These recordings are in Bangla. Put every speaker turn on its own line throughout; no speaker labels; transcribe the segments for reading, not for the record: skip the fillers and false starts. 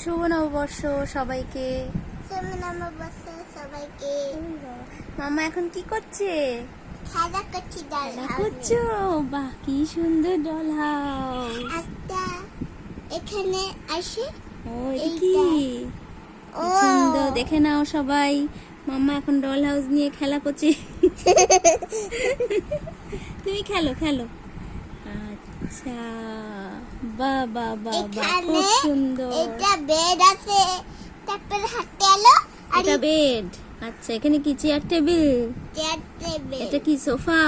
শুভ নববর্ষ সবাইকে। মামা এখন কি করছে?
খেলা করছি,
খেলা করছো? বাহ, কি সুন্দর ডল হাউস।
একটা এখানে আসে।
ও, এটা কি? কি সুন্দর, দেখে নাও সবাই। মাম্মা এখন ডল হাউস নিয়ে খেলা করছে। তুমি খেলো খেলো। আচ্ছা, বাহ বাহ বাহ বাহ, খুব সুন্দর।
এটা বেড আছে, তারপরে হাতে এলো আর
এটা বেড। আচ্ছা, এখানে কি চেয়ার টেবিল?
Chair table.
এটা কি সোফা?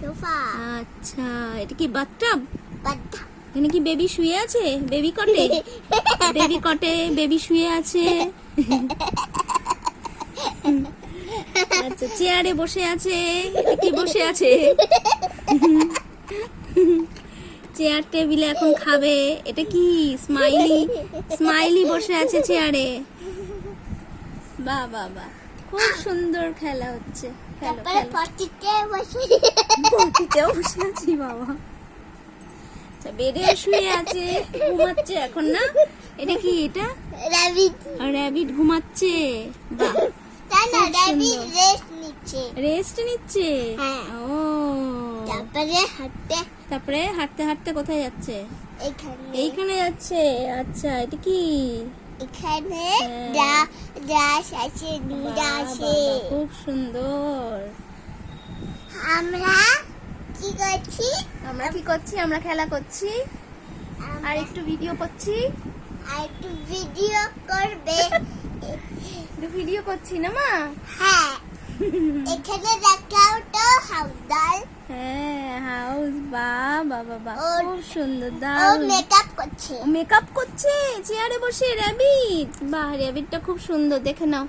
সোফা।
আচ্ছা, এটা কি বাথটাব?
বাধা।
এখানে কি বেবি শুয়ে আছে? বেবি কটে? বেবি কটে বেবি শুয়ে আছে। আচ্ছা, চেয়ারে বসে আছে। এটা কি বসে আছে? চেয়ার টেবিলে এখন খাবে। এটা কি স্মাইলি? স্মাইলি বসে আছে চেয়ারে। বাহ বাহ বাহ, খুব সুন্দর খেলা হচ্ছে। খেলো
তারপরে
খেলো।
পটিতে বসে
পটিতেও বসে আছি বাবা। আচ্ছা, বেডেও শুয়ে আছে, ঘুমাচ্ছে এখন না? এটা কি? এটা
রাবিট।
র‍্যাবিট ঘুমাচ্ছে। বাহ,
তানা
খুব
রাবিট
সুন্দর।
রেস্ট নিচ্ছে।
রেস্ট নিচ্ছে।
হ্যাঁ।
ও,
তারপরে হাতে
তারপরে হাঁটতে হাঁটতে কোথায় যাচ্ছে?
এখানে
এইখানে যাচ্ছে। আচ্ছা, এটা কি?
এখানে
হ্যাঁ।
দাস আছে, দুধ
বাহ,
আছে।
বাহ, বাহ, খুব সুন্দর।
আমরা কি করছি?
আমরা কি করছি? আমরা খেলা করছি আর একটু ভিডিও করছি।
আর একটু ভিডিও করবে।
একটু ভিডিও করছি না মা?
হ্যাঁ, এখানে দেখাও তো হাউদাল।
হ্যাঁ, হাউস। বাহ বাবা বাহ,
ওর-
খুব সুন্দর।
ও
দারুণ।
মেকআপ করছে।
মেকআপ করছে চেয়ারে বসে। র‍্যাবিট। বাহ, র‍্যাবিটটা খুব সুন্দর, দেখে নাও।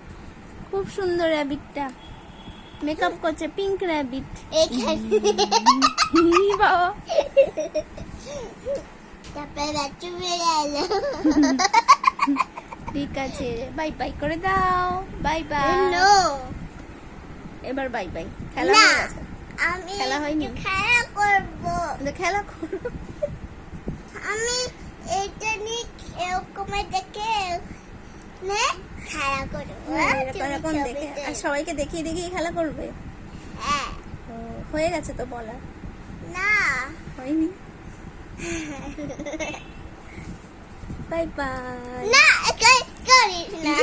খুব সুন্দর র‍্যাবিটটা। মেকআপ করছে, পিঙ্ক র‍্যাবিট।
এখানে
বাবা,
তারপরে বাচ্চা বেড়ে এলো।
ঠিক আছে, বাই বাই করে দাও। Bye bye.
নো,
এবার বাই বাই। খেলা
না,
হয়ে গেছে।
আমি
খেলা হয়নি?
একটু খেলা করবো।
খেলা করো।
আমি এটা নিয়ে এরকম দেখে নে খেলা করবো।
এরকম দেখে আর সবাইকে দেখিয়ে দেখিয়ে খেলা করবে।
হ্যাঁ।
ও, হয়ে গেছে তো বলা?
না।
হয়নি। Bye bye.
না, করিস না।